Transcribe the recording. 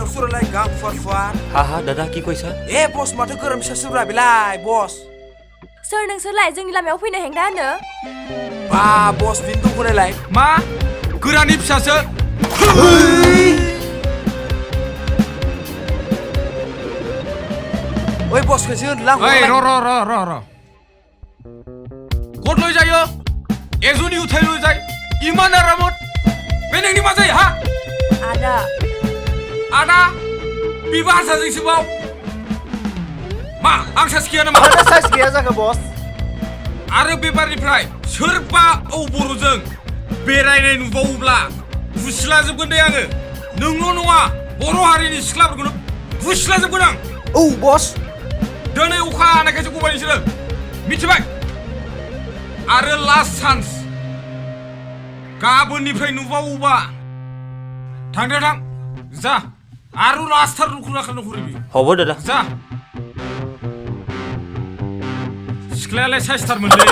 माथो सुरलाय गां फुवार फुवार हा दादा की कइसा ए बस माथो गोरोम फिसा सुरा बिलाय बस सोर नोंसोरलाय जोंनि लामायाव फैनो हेंदा होनो बा बस बिन दंखौनायलाय मा गोरानि फिसासो ओइ बस खनसे होनलां ओइ र गदलय जायो एजोनि उथायलय जाय इमान आरामत बे नोंनि मा जायो हा आदा आदा बिबा हारसाजोंसो बाव मा आं सास गैया नामा मानो साइज गैया जाखो बस आरो बेबारनिफ्राय सोरबा बर'जों बेरायनाय नुबावोब्ला फुस्लाजोबगोन दे आङो नोंल' नङा बर' हारिनि सिख्लाफोरखौनो फुस्लाजोबगोन आं औ बस दिनै अखा हानायखायसो गबाय नोंसोरो मिथिबाय आरो लास्ट चान्स गाबोननिफ्राय नुबावोबा थांदो थां जा आरो लास्टार नखुरिबि हब दादा जा सिख्लायालाय साइसथारमोनलै